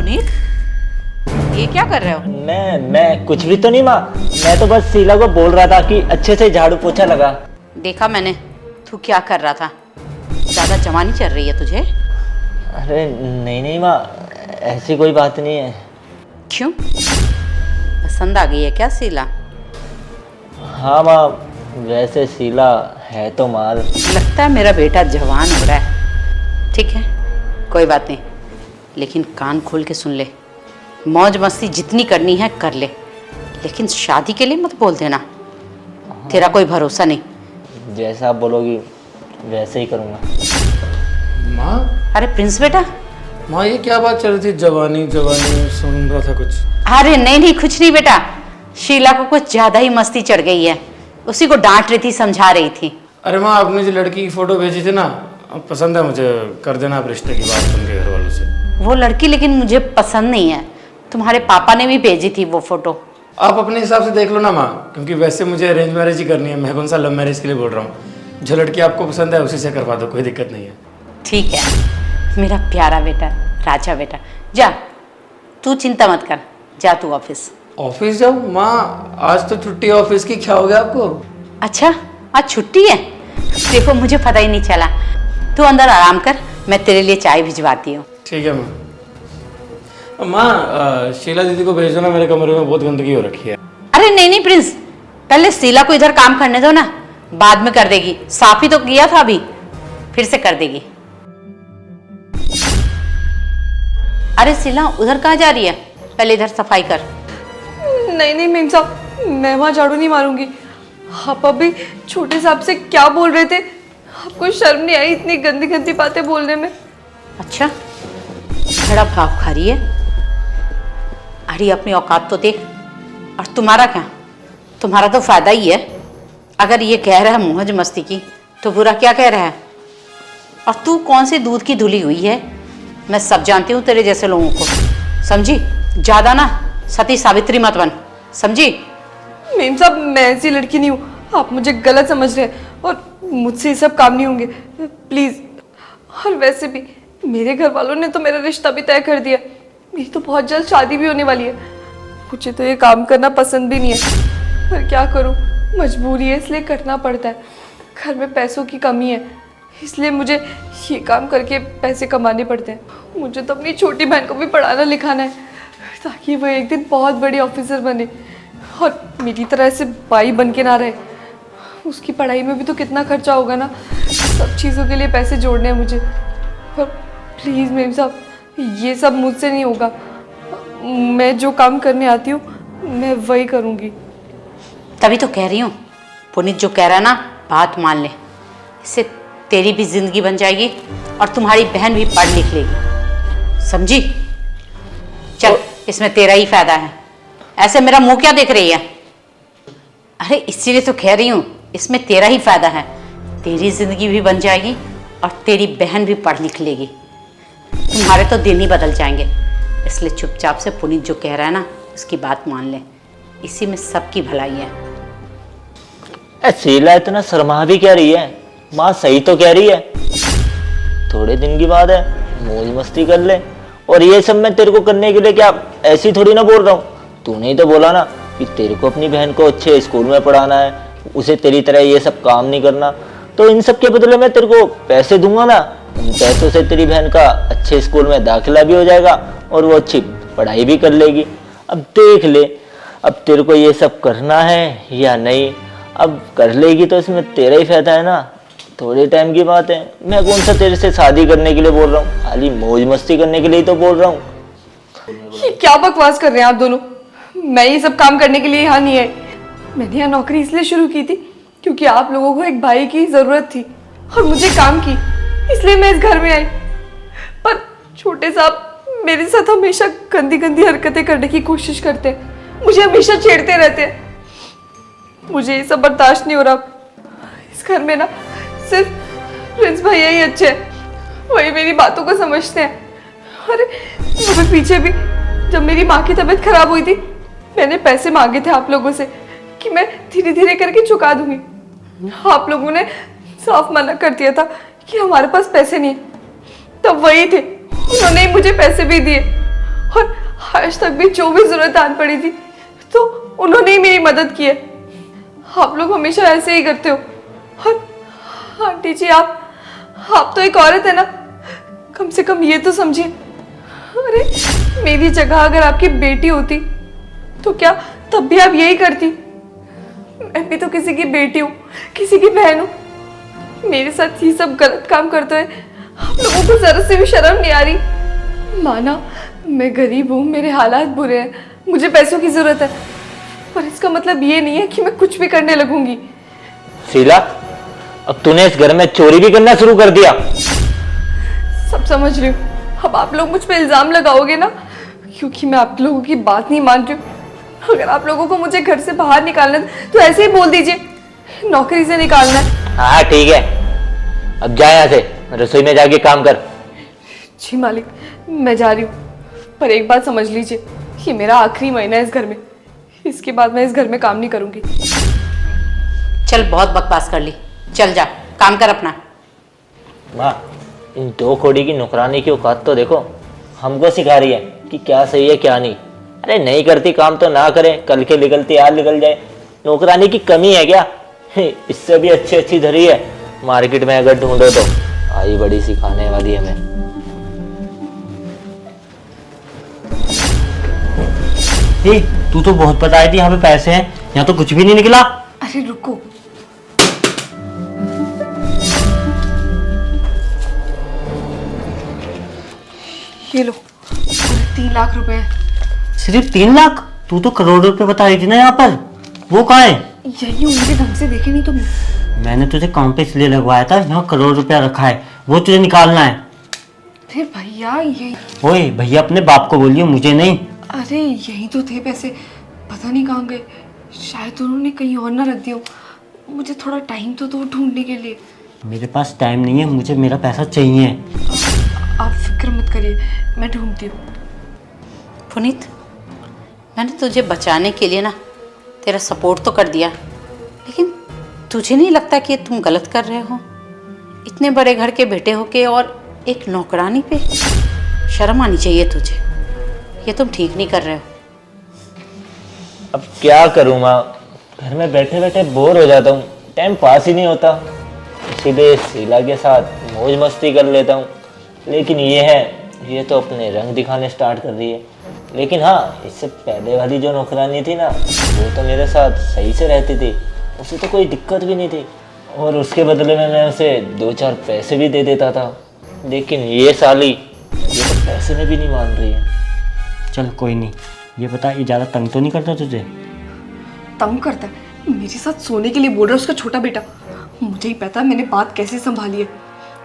पुनीत, ये क्या कर रहे हो? मैं कुछ भी तो नहीं माँ। मैं तो बस शीला को बोल रहा था कि अच्छे से झाड़ू पोछा लगा। देखा मैंने, तू क्या कर रहा था। ज्यादा जवानी चल रही है तुझे। अरे नहीं माँ, ऐसी कोई बात नहीं है। क्यों, पसंद आ गई है क्या शीला? हाँ माँ, वैसे शीला है तो माल। लगता है मेरा बेटा जवान हो रहा है। ठीक है, कोई बात नहीं, लेकिन कान खोल के सुन ले। मौज मस्ती जितनी करनी है कर ले, लेकिन शादी के लिए मत बोल देना। तेरा कोई भरोसा नहीं। जैसा आप बोलोगी वैसे ही करूँगा। माँ, अरे प्रिंस बेटा। माँ ये क्या बात चल रही थी? जवानी जवानी सुन रहा था कुछ। अरे नहीं कुछ नहीं बेटा, शीला को कुछ ज्यादा ही मस्ती चढ़ गई है, उसी को डांट रही थी, समझा रही थी। अरे माँ, आपने जो लड़की की फोटो भेजी थी ना, पसंद है मुझे, कर देना आप रिश्ते की बात उनके घर वालों से। वो लड़की लेकिन मुझे पसंद नहीं है। तुम्हारे पापा ने भी भेजी थी वो फोटो। आप अपने हिसाब से देख लो ना माँ, क्योंकि वैसे मुझे अरेंज मैरिज ही करनी है। मैं कौन सा लव मैरिज के लिए बोल रहा हूँ। जो लड़की आपको पसंद है उसी से करवा दो, कोई दिक्कत नहीं है। ठीक है मेरा प्यारा बेटा, राजा बेटा, जा तू चिंता मत कर, जा तू ऑफिस। ऑफिस जाओ माँ? आज तो छुट्टी है ऑफिस की, क्या हो गया आपको? अच्छा आज छुट्टी है? देखो मुझे पता ही नहीं चला। तू अंदर आराम कर, मैं तेरे लिए चाय भिजवाती हूँ। ठीक है माँ। माँ, शीला दीदी को भेज दो ना, मेरे कमरे में बहुत गंदगी हो रखी है। अरे नहीं प्रिंस, पहले शीला को इधर काम करने दो ना, बाद में कर देगी। साफ ही तो किया था अभी, फिर से कर देगी। अरे शीला उधर कहाँ जा रही है? पहले इधर सफाई कर। नहीं मेम साहब, मैं वहाँ झाड़ू नहीं मारूंगी। आप अभी छोटे साहब से क्या बोल रहे थे? आपको शर्म नहीं आई इतनी गंदी गंदी बातें बोलने में? अच्छा बड़ा भाव खा रही है। अरे अपनी औकात तो देख। और तुम्हारा क्या, तुम्हारा तो फायदा ही है। अगर ये कह रहा है मौज मस्ती की, तो बुरा क्या कह रहा है? और तू कौन सी दूध की धुली हुई है? मैं सब जानती हूँ तेरे जैसे लोगों को, समझी? ज्यादा ना सती सावित्री मत बन, समझी? मेम साहब मैं ऐसी लड़की नहीं हूँ, आप मुझे गलत समझ रहे हैं और मुझसे ये सब काम नहीं होंगे, प्लीज। और वैसे भी मेरे घर वालों ने तो मेरा रिश्ता भी तय कर दिया। मेरी तो बहुत जल्द शादी भी होने वाली है। मुझे तो ये काम करना पसंद भी नहीं है, पर क्या करूँ, मजबूरी है इसलिए करना पड़ता है। घर में पैसों की कमी है, इसलिए मुझे ये काम करके पैसे कमाने पड़ते हैं। मुझे तो अपनी छोटी बहन को भी पढ़ाना लिखाना है, ताकि वो एक दिन बहुत बड़ी ऑफिसर बने और मेरी तरह से बाई बन के ना रहे। उसकी पढ़ाई में भी तो कितना खर्चा होगा ना, सब चीज़ों के लिए पैसे जोड़ने हैं मुझे। पर प्लीज़ मेम साहब, ये सब मुझसे नहीं होगा। मैं जो काम करने आती हूँ मैं वही करूँगी। तभी तो कह रही हूँ, पुनीत जो कह रहा है ना, बात मान ले। इससे तेरी भी जिंदगी बन जाएगी और तुम्हारी बहन भी पढ़ लिख लेगी, समझी? चल इसमें तेरा ही फायदा है। ऐसे मेरा मुंह क्या देख रही है? अरे इसीलिए तो कह रही हूँ, इसमें तेरा ही फायदा है। तेरी जिंदगी भी बन जाएगी और तेरी बहन भी पढ़ लिख लेगी। तुम्हारे तो दिन ही बदल जाएंगे। इसलिए चुपचाप से पुनीत जो कह रहा है ना, उसकी बात मान ले। इसी में सबकी भलाई है। शीला इतना शर्मा भी क्या रही है? माँ सही तो कह रही है, थोड़े दिन की बात है, मौज मस्ती कर ले। और ये सब मैं तेरे को करने के लिए क्या ऐसी थोड़ी ना बोल रहा हूँ। तूने ही तो बोला ना कि तेरे को अपनी बहन को अच्छे स्कूल में पढ़ाना है, उसे तेरी तरह ये सब काम नहीं करना। तो इन सब के बदले में तेरे को पैसे दूंगा ना, उन पैसों से तेरी बहन का अच्छे स्कूल में दाखिला भी हो जाएगा और वो अच्छी पढ़ाई भी कर लेगी। अब देख ले, अब तेरे को ये सब करना है या नहीं। अब कर लेगी तो इसमें तेरा ही फायदा है ना। थोड़े टाइम की बात है, मैं कौन सा तेरे से शादी करने के लिए बोल रहा हूँ, खाली मौज मस्ती करने के लिए तो बोल रहा हूँ। ये क्या बकवास कर रहे हैं आप दोनों? मैं ये सब काम करने के लिए यहाँ नहीं आई। मैंने यहाँ नौकरी इसलिए शुरू की थी क्योंकि आप लोगों को एक भाई की जरूरत थी और मुझे काम की, इसलिए मैं इस घर में आई। पर छोटे साहब मेरे साथ हमेशा गंदी गंदी हरकतें करने की कोशिश करते हैं, मुझे हमेशा छेड़ते रहते हैं। मुझे ये सब बर्दाश्त नहीं हो रहा। इस घर में ना सिर्फ प्रिंस भैया ही अच्छे हैं, वही मेरी बातों को समझते हैं। अरे वो पीछे भी जब मेरी माँ की तबीयत खराब हुई थी, मैंने पैसे मांगे थे आप लोगों से कि मैं धीरे धीरे करके चुका दूंगी। आप लोगों ने साफ मना कर दिया था कि हमारे पास पैसे नहीं है। तब वही थे, उन्होंने ही मुझे पैसे भी दिए और आज तक भी जो भी जरूरत आन पड़ी थी तो उन्होंने ही मेरी मदद की है। आप लोग हमेशा ऐसे ही करते हो। और आंटी जी आप तो एक औरत है ना, कम से कम ये तो समझिए। अरे मेरी जगह अगर आपकी बेटी होती तो क्या तब भी आप यही करती? मैं भी तो किसी की बेटी हूँ, किसी की बहन हूँ। मेरे साथ ये सब गलत काम करते हैं, आप लोगों को जरा से भी शर्म नहीं आ रही? माना मैं गरीब हूँ, मेरे हालात बुरे हैं, मुझे पैसों की जरूरत है, पर इसका मतलब ये नहीं है कि मैं कुछ भी करने लगूंगी। शीला, अब तूने इस घर में चोरी भी करना शुरू कर दिया। सब समझ रही हूँ। अब आप लोग मुझ पे इल्जाम लगाओगे ना, क्योंकि मैं आप लोगों की बात नहीं मान रही हूँ। अगर आप लोगों को मुझे घर से बाहर निकालना है तो ऐसे ही बोल दीजिए, नौकरी से निकालना है। हाँ ठीक है, अब जा यहाँ से, रसोई में जाके काम कर। जी मालिक, मैं जा रही हूँ, पर एक बात समझ लीजिए, ये मेरा आखिरी महीना है इस घर में। इसके बाद मैं इस घर में काम नहीं करूंगी। चल बहुत बकवास कर ली, चल जा काम कर अपना। माँ, इन 2 कौड़ी की नौकरानी की औकात तो देखो। हमको सिखा रही है कि क्या सही है क्या नहीं। अरे नहीं करती काम तो ना करे, कल के निकलती आज निकल जाए। नौकरानी की कमी है क्या? इससे भी अच्छी अच्छी धरी है मार्केट में, अगर ढूंढो तो। आई बड़ी सिखाने वाली हमें। तू तो बहुत बताई थी यहाँ पे पैसे हैं, यहाँ तो कुछ भी नहीं निकला। अरे रुको, ये लो, 3 लाख रुपए हैं। सिर्फ 3 लाख? तू तो करोड़ रुपए बता रही थी ना यहाँ पर, वो कहाँ है? यही उनके ढंग से देखे नहीं तुमने? मैंने तुझे काम पे इसलिए लगवाया था, यहाँ करोड़ रुपया रखा है, वो तुझे निकालना है। अरे भैया यही। ओए भैया अपने बाप को बोलियो, मुझे नहीं। अरे यही तो थे पैसे, पता नहीं कहाँ गए। शायद उन्होंने कहीं और ना रख दिया। मुझे थोड़ा टाइम तो दो ढूंढने के लिए। मेरे पास टाइम नहीं है, मुझे मेरा पैसा चाहिए। आप फिक्र मत करिए, मैं ढूंढती हूँ। पुनीत, मैंने तुझे बचाने के लिए ना तेरा सपोर्ट तो कर दिया, लेकिन तुझे नहीं लगता कि तुम गलत कर रहे हो? इतने बड़े घर के बेटे होके और एक नौकरानी पे शर्म आनी चाहिए तुझे। ये तुम ठीक नहीं कर रहे हो। अब क्या करूँ माँ, घर में बैठे बैठे बोर हो जाता हूँ, टाइम पास ही नहीं होता। इसीलिए शीला के साथ मौज मस्ती कर लेता हूँ। लेकिन ये तो अपने रंग दिखाने स्टार्ट कर रही है। लेकिन हाँ, इससे पहले वाली जो नौकरानी थी ना, वो तो मेरे साथ सही से रहती थी, उसे तो कोई दिक्कत भी नहीं थी। और उसके बदले में मैं उसे 2-4 पैसे भी दे देता था। लेकिन ये साली, ये तो पैसे में भी नहीं मान रही है। चल कोई नहीं, ये बता, ये ज़्यादा तंग तो नहीं करता तुझे? तंग करता है? मेरे साथ सोने के लिए बोल रहा है उसका छोटा बेटा। मुझे ही पता है मैंने बात कैसे संभाली है।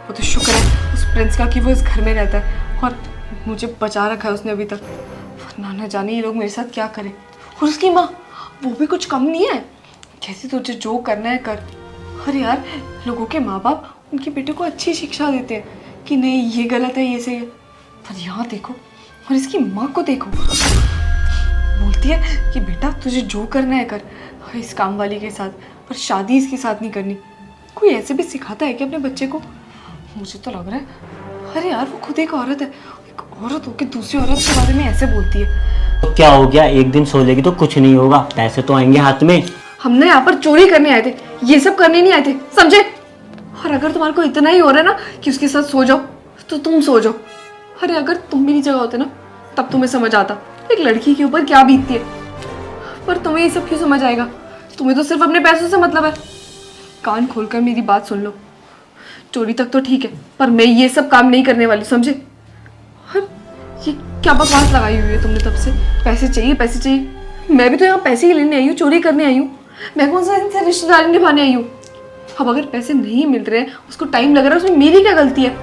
वो तो शुक्र है उस प्रिंस का कि वो इस घर में रहता है और मुझे बचा रखा है उसने अभी तक, वरना न जाने ये लोग मेरे साथ क्या करें। और उसकी माँ, वो भी कुछ कम नहीं है, कैसे तुझे जो करना है कर। अरे यार, लोगों के माँ बाप उनके बेटे को अच्छी शिक्षा देते हैं कि नहीं ये गलत है ये सही है, पर यहाँ देखो, और इसकी माँ को देखो, बोलती है कि बेटा तुझे जो करना है कर इस काम वाली के साथ, पर शादी इसके साथ नहीं करनी। कोई ऐसे भी सिखाता है कि अपने बच्चे को? मुझे तो लग रहा है, अरे यार वो खुद एक औरत है, एक औरत होकर दूसरी औरत के बारे में ऐसे बोलती है। तो क्या हो गया, एक दिन सो लेगी तो कुछ नहीं होगा, पैसे तो आएंगे हाथ में। हमने यहाँ पर चोरी करने आए थे, ये सब करने नहीं आए थे, समझे? और अगर तुम्हारे को इतना ही हो रहा है ना कि उसके साथ सो जाओ, तो तुम सो जाओ। अरे अगर तुम मेरी जगह होते ना, तब तुम्हें समझ आता एक लड़की के ऊपर क्या बीतती है। पर तुम्हें ये सब क्यों समझ आएगा? तुम्हें तो सिर्फ अपने पैसों से मतलब है। कान खोलकर मेरी बात सुन लो, चोरी तक तो ठीक है, पर मैं ये सब काम नहीं करने वाली, समझे? और ये क्या बकवास लगाई हुई है तुमने तब से? पैसे चाहिए पैसे चाहिए, मैं भी तो यहाँ पैसे ही लेने आई हूँ, चोरी करने आई हूँ। मैं कौन सा इनसे रिश्तेदारी निभाने आई हूँ? अब अगर पैसे नहीं मिल रहे हैं, उसको टाइम लग रहा है, उसमें मेरी क्या गलती है?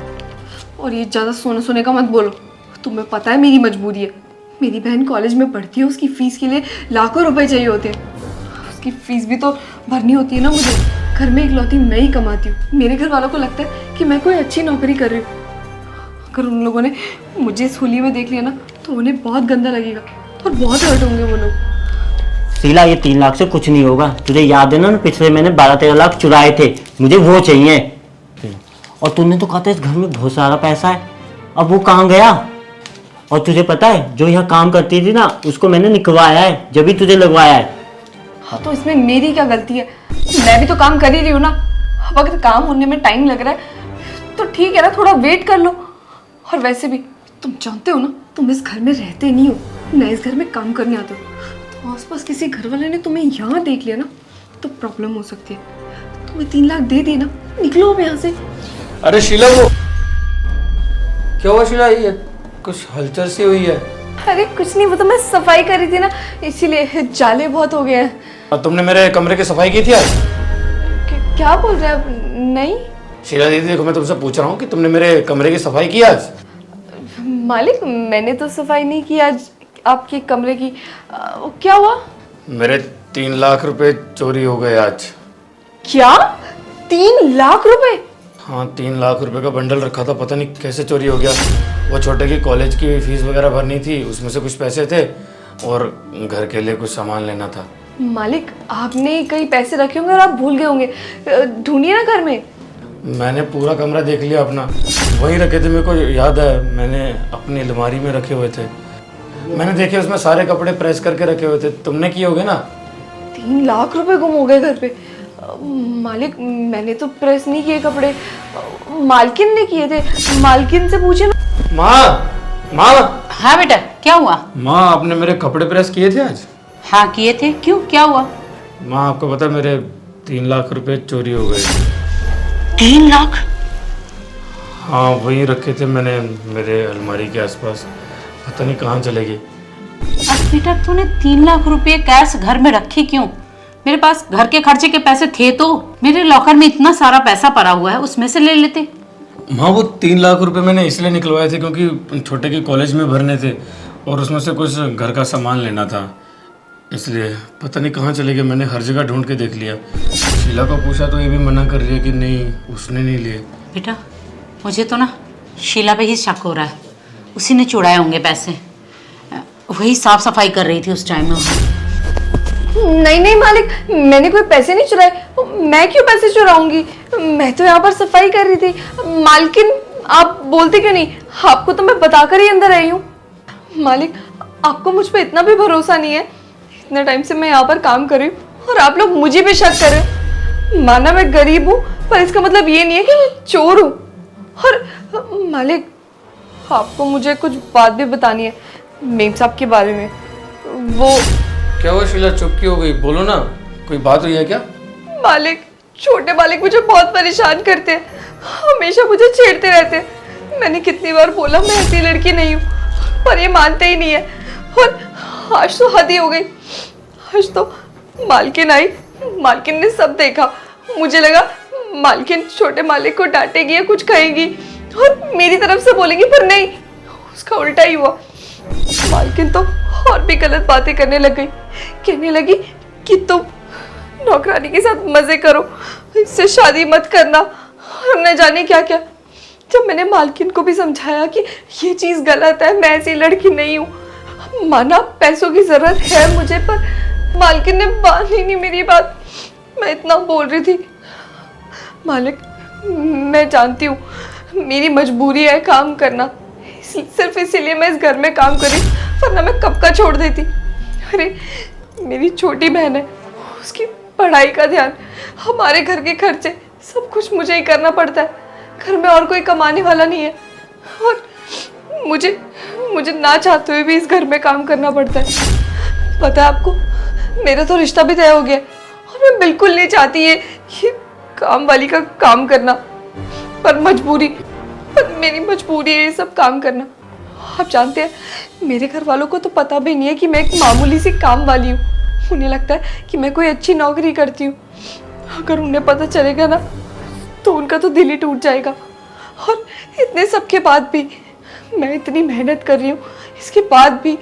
और ये ज़्यादा सोने सोने का मत बोलो, तुम्हें पता है मेरी मजबूरी है। मेरी बहन कॉलेज में पढ़ती है, उसकी फ़ीस के लिए लाखों रुपए चाहिए होते हैं, उसकी फ़ीस भी तो भरनी होती है ना मुझे। घर में इकलौती मैं ही कमाती हूँ, मेरे घर वालों को लगता है कि मैं कोई अच्छी नौकरी कर रही हूँ। अगर उन लोगों ने मुझे इस होली में देख लिया ना, तो उन्हें बहुत गंदा लगेगा और बहुत हर्ट होंगे वो लोग। शीला, ये 3 लाख से कुछ नहीं होगा। तुझे याद है ना, पिछले महीने 12-13 लाख चुराए थे, मुझे वो चाहिए। और तूने तो कहा था इस घर में बहुत सारा पैसा है, अब वो कहाँ गया? और तुझे पता है जो यहाँ काम करती थी ना, उसको मैंने निकलवाया है, जब भी तुझे लगवाया है। हाँ तो इसमें मेरी क्या गलती है? मैं भी तो काम कर ही रही हूँ ना। अब अगर काम होने में टाइम लग रहा है तो ठीक है ना, थोड़ा वेट कर लो। और वैसे भी तुम जानते हो ना, तुम इस घर में रहते नहीं हो, मैं इस घर में काम करने आते हो। तो आसपास किसी घर वाले ने तुम्हें यहाँ देख लिया ना तो प्रॉब्लम हो सकती है। तुम्हें 3 लाख दे दिए ना, निकलो अब यहाँ से। अरे शीला, वो क्या हुआ शीला? ये कुछ हलचल सी हुई है। अरे कुछ नहीं, वो तो मैं सफाई कर रही थी ना, इसीलिए जाले बहुत हो गए हैं। और तुमने मेरे कमरे की सफाई की थी आज? क्या बोल रहे हैं आप? नहीं शीला दीदी, देखो मैं तुमसे पूछ रहा हूँ कि तुमने मेरे कमरे की सफाई की आज? मालिक, मैंने तो सफाई नहीं की आज आपके कमरे की। क्या हुआ? मेरे 3 लाख रुपए चोरी हो गए आज। क्या? 3 लाख रुपए? हाँ, 3 लाख रुपए का बंडल रखा था, पता नहीं कैसे चोरी हो गया। वो छोटे की कॉलेज की फीस वगैरह भरनी थी, उसमें से कुछ पैसे थे और घर के लिए कुछ सामान लेना था। मालिक, आपने कहीं पैसे रखे होंगे और आप भूल गए होंगे, ढूंढिए ना घर में। मैंने पूरा कमरा देख लिया अपना, वहीं रखे थे, मेरे को याद है मैंने अपनी अलमारी में रखे हुए थे। मैंने देखे उसमें सारे कपड़े प्रेस करके रखे हुए थे, तुमने किए होगे ना? 3 लाख रुपए गुम हो गए घर पे। मालिक, मैंने तो प्रेस नहीं किए कपड़े, मालकिन ने किए थे। मालकिन से पूछे ना। माँ, हाँ बेटा, क्या हुआ? माँ आपने मेरे कपड़े प्रेस किए थे आज? हाँ किए थे, क्यों, क्या हुआ? माँ आपको पता मेरे 3 लाख रुपए चोरी हो गए। 3 लाख? हाँ, वहीं रखे थे मैंने मेरे अलमारी के आसपास, पता नहीं कहाँ चले गए। अब बेटा तूने 3 लाख रुपए कैश घर में रखे क्यों? मेरे पास घर के खर्चे के पैसे थे, तो मेरे लॉकर में इतना सारा पैसा पड़ा हुआ है, उसमें से ले लेते। माँ वो 3 लाख रुपए मैंने इसलिए निकलवाए थे क्योंकि छोटे के कॉलेज में भरने थे और उसमें से कुछ घर का सामान लेना था, इसलिए पता नहीं कहाँ चले गए। मैंने हर जगह ढूंढ के देख लिया। शीला को पूछा तो ये भी मना कर रही है कि नहीं, उसने नहीं लिए। बेटा मुझे तो ना शीला पे ही शक हो रहा है, उसी ने चुराए होंगे पैसे, वही साफ सफाई कर रही थी उस टाइम में। नहीं नहीं मालिक, मैंने कोई पैसे नहीं चुराए। मैं क्यों पैसे चुराऊंगी? मैं तो यहाँ पर सफाई कर रही थी। मालकिन, आप बोलते क्यों नहीं? आपको तो मैं बताकर ही अंदर आई हूँ। मालिक, आपको मुझ पर इतना भी भरोसा नहीं है? इतने टाइम से मैं यहाँ पर काम कर रही हूँ और आप लोग मुझे भी शक कर रहे हो। माना मैं गरीब हूँ, पर इसका मतलब ये नहीं है कि मैं चोर हूँ। और मालिक, आपको मुझे कुछ बात भी बतानी है मेम साहब के बारे में। वो क्या हुआ शीला, चुप क्यों हो गई? बोलो ना, कोई बात हुई है क्या? मालिक, छोटे मालिक मुझे बहुत परेशान करते हैं, हमेशा मुझे छेड़ते रहते हैं। मैंने कितनी बार बोला मैं ऐसी लड़की नहीं हूँ, पर ये मानते ही नहीं है। और आज तो हद ही हो गई। आज तो मालकिन आई, मालकिन ने सब देखा। मुझे लगा मालकिन छोटे मालिक को डांटेगी या कुछ कहेगी और मेरी तरफ से बोलेगी, पर नहीं, उसका उल्टा ही हुआ। मालकिन तो और भी गलत बातें करने लग गई, कहने लगी कि तुम नौकरानी के साथ मजे करो, इससे शादी मत करना और न जाने क्या क्या। जब मैंने मालकिन को भी समझाया कि ये चीज़ गलत है, मैं ऐसी लड़की नहीं हूँ, माना पैसों की जरूरत है मुझे, पर मालकिन ने मानी नहीं मेरी बात। मैं इतना बोल रही थी। मालिक, मैं जानती हूँ मेरी मजबूरी है काम करना, सिर्फ इसीलिए मैं इस घर में काम करी, वरना मैं कब का छोड़ देती। अरे मेरी छोटी बहन है, उसकी पढ़ाई का ध्यान, हमारे घर के खर्चे, सब कुछ मुझे ही करना पड़ता है। घर में और कोई कमाने वाला नहीं है और मुझे ना चाहते हुए भी इस घर में काम करना पड़ता है। पता है आपको, मेरा तो रिश्ता भी तय हो गया और मैं बिल्कुल नहीं चाहती ये काम वाली का काम करना, पर मेरी मजबूरी है ये सब काम करना। आप जानते हैं मेरे घर वालों को तो पता भी नहीं है कि मैं एक मामूली सी काम वाली हूँ। उन्हें लगता है कि मैं कोई अच्छी नौकरी करती हूँ। अगर उन्हें पता चलेगा ना तो उनका तो दिल ही टूट जाएगा। और इतने सब के बाद भी मैं इतनी मेहनत कर रही हूँ, इसके बाद भी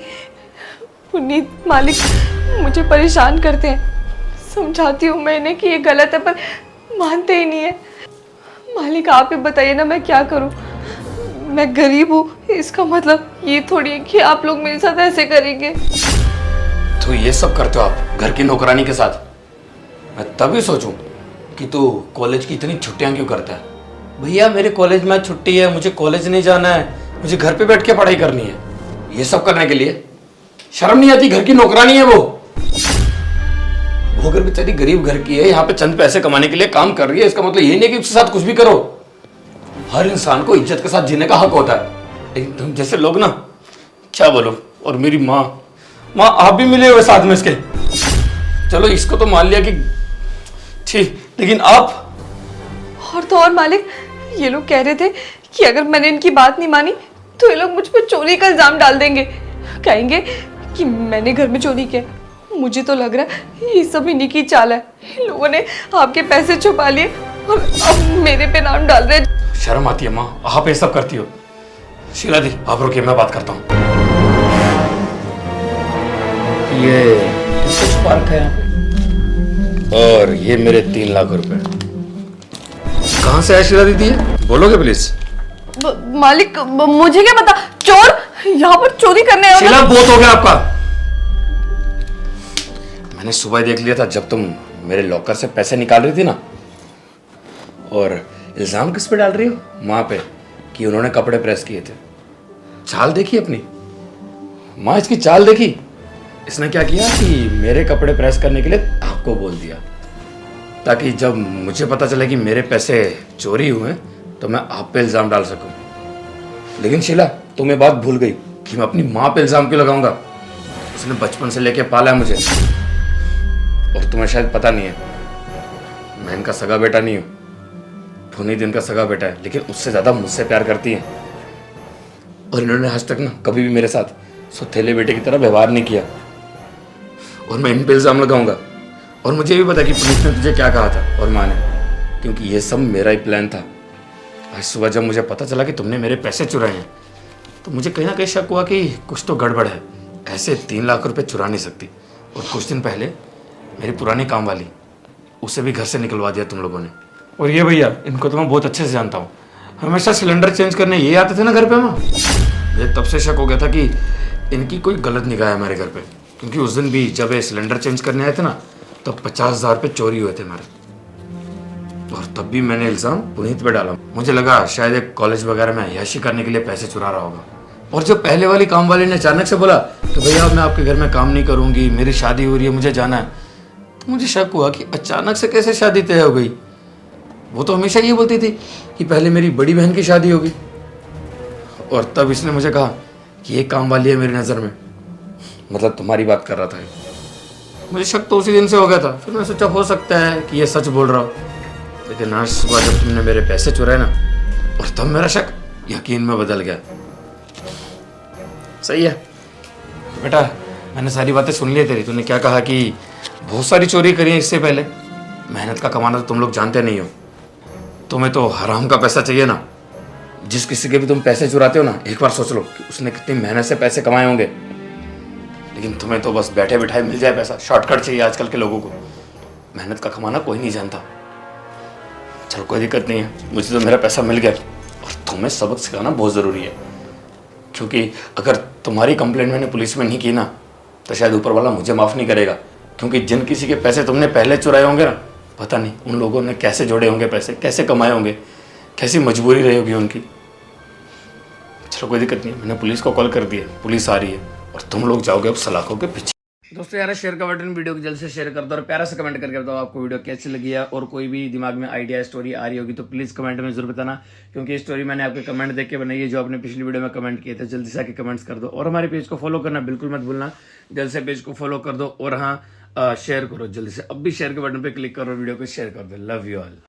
पुनीत मालिक मुझे परेशान करते हैं। समझाती हूँ मैं इन्हें कि ये गलत है, पर मानते ही नहीं है। मालिक आप ही बताइए ना, मैं क्या करूँ? मैं गरीब हूँ, इसका मतलब ये थोड़ी है कि आप लोग मेरे साथ ऐसे करेंगे। तो ये सब करते हो आप घर की नौकरानी के साथ? मैं तभी सोचूं कि तू कॉलेज की इतनी छुट्टियां क्यों करता है। भैया मेरे कॉलेज में छुट्टी है, मुझे कॉलेज नहीं जाना है, मुझे घर पे बैठ के पढ़ाई करनी है। ये सब करने के लिए? शर्म नहीं आती? घर की नौकरानी है वो अगर बेचारी गरीब घर की है, यहाँ पे चंद पैसे कमाने के लिए काम कर रही है, इसका मतलब ये नहीं कि उसके साथ कुछ भी करो। हर इंसान को इज्जत के साथ जीने का हक होता है। लेकिन तुम जैसे लोग ना, क्या बोलो। और मेरी माँ आप भी मिले हुए साथ में इसके। चलो इसको तो मान लिया कि ठीक, लेकिन आप? और तो और मालिक, ये लोग कह रहे थे कि अगर मैंने इनकी बात नहीं मानी तो ये लोग मुझ पर चोरी का इल्जाम डाल देंगे, कहेंगे कि मैंने घर में चोरी किया। मुझे तो लग रहा है ये सब इन्हीं की चाल है। इन लोगों ने आपके पैसे छुपा लिए और अब मेरे पे नाम डाल रहे हैं। शर्म आती है माँ, आप ये सब करती हो। शीला दी, आप रुकिए, मैं बात करता हूँ। ये किसको छुपा रखा है यहाँ पे? और ये मेरे 3 लाख रुपए कहाँ से आए शीला दीदी? बोलोगे प्लीज? मालिक मुझे क्या पता, चोर यहाँ पर चोरी करने आए। शीला, बहुत हो गया आपका। मैंने सुबह देख लिया था जब तुम मेरे लॉकर से पैसे निकाल रही थी ना। और इल्जाम किस पे डाल रही हो? माँ पे, कि उन्होंने कपड़े प्रेस किए थे। चाल देखी अपनी माँ, इसकी चाल देखी। इसने क्या किया कि मेरे कपड़े प्रेस करने के लिए आपको बोल दिया, ताकि जब मुझे पता चले कि मेरे पैसे चोरी हुए तो मैं आप पे इल्जाम डाल सकूं। लेकिन शीला, तुम ये बात भूल गई कि मैं अपनी माँ पे इल्जाम क्यों लगाऊंगा। उसने बचपन से लेके पाला है मुझे। और तुम्हें शायद पता नहीं है, मैं इनका सगा बेटा नहीं हूं। पुनीत इनका सगा बेटा है, लेकिन उससे ज्यादा मुझसे प्यार करती है। और इन्होंने आज तक ना कभी भी मेरे साथ सौतेले बेटे की तरह व्यवहार नहीं किया। और मैं इन पे इल्जाम लगाऊंगा। और मुझे भी पता कि पुनीत ने तुझे क्या कहा था और माँ ने, क्योंकि ये सब मेरा ही प्लान था। आज सुबह जब मुझे पता चला कि तुमने मेरे पैसे चुराए हैं तो मुझे कहीं ना कहीं शक हुआ कि कुछ तो गड़बड़ है। ऐसे 3 लाख रुपए चुरा नहीं सकती। और कुछ दिन पहले मेरी पुरानी काम वाली, उसे भी घर से निकलवा दिया तुम लोगों ने। और ये भैया, इनको तो मैं बहुत अच्छे से जानता हूँ। हमेशा सिलेंडर चेंज करने ये आते थे ना घर पे माँ। मुझे तब से शक हो गया था कि इनकी कोई गलत निगाह है हमारे घर पे। क्योंकि उस दिन भी जब ये सिलेंडर चेंज करने आए थे ना, तब 50,000 रुपये चोरी हुए थे हमारे। और तब भी मैंने इल्ज़ाम पुनीत पे डाला। मुझे लगा शायद एक कॉलेज वगैरह में अय्याशी करने के लिए पैसे चुरा रहा होगा। और जब पहले वाली काम वाली ने अचानक से बोला कि भैया अब मैं आपके घर में काम नहीं करूँगी, मेरी शादी हो रही है, मुझे जाना है, तो मुझे शक हुआ कि अचानक से कैसे शादी तय हो गई। वो तो हमेशा ये बोलती थी कि पहले मेरी बड़ी बहन की शादी होगी। और तब इसने मुझे कहा कि ये काम वाली है मेरी नज़र में, मतलब तुम्हारी बात कर रहा था। मुझे शक तो उसी दिन से हो गया था। फिर मैं सोचा हो सकता है कि ये सच बोल रहा हो। लेकिन आज सुबह जब तुमने मेरे पैसे चुराए ना, और तब मेरा शक यकीन में बदल गया। सही है बेटा, मैंने सारी बातें सुन ली तेरी। तूने क्या कहा कि बहुत सारी चोरी करी है इससे पहले। मेहनत का कमाना तो तुम लोग जानते नहीं हो। तुम्हें तो हराम का पैसा चाहिए ना। जिस किसी के भी तुम पैसे चुराते हो ना, एक बार सोच लो कि उसने कितनी मेहनत से पैसे कमाए होंगे। लेकिन तुम्हें तो बस बैठे बैठाए मिल जाए पैसा। शॉर्टकट चाहिए आजकल के लोगों को। मेहनत का कमाना कोई नहीं जानता। चलो कोई दिक्कत नहीं है, मुझे तो मेरा पैसा मिल गया। और तुम्हें सबक सिखाना बहुत ज़रूरी है, क्योंकि अगर तुम्हारी कंप्लेंट मैंने पुलिस में नहीं की ना, तो शायद ऊपर वाला मुझे माफ़ नहीं करेगा। क्योंकि जिन किसी के पैसे तुमने पहले चुराए होंगे ना, पता नहीं उन लोगों ने कैसे जोड़े होंगे पैसे, कैसे कमाए होंगे, कैसी मजबूरी रही होगी उनकी। चलो कोई दिक्कत नहीं, मैंने पुलिस को कॉल कर दिया, पुलिस आ रही है और तुम लोग जाओगे अब सलाखों के पीछे। दोस्तों यार, शेयर का बटन वीडियो को जल्द से शेयर कर दो और प्यारा से कमेंट करके बताओ आपको वीडियो कैसी लगी है। और कोई भी दिमाग में आइडिया स्टोरी आ रही होगी तो प्लीज़ कमेंट में जरूर बताना, क्योंकि ये स्टोरी मैंने आपके कमेंट देख के बनाई है जो आपने पिछली वीडियो में कमेंट किए थे। जल्दी से आके कमेंट्स कर दो और हमारे पेज को फॉलो करना बिल्कुल मत भूलना। जल्द से पेज को फॉलो कर दो और हाँ शेयर करो जल्दी से। अब भी शेयर के बटन पर क्लिक करो, वीडियो को शेयर कर दो। Love you all.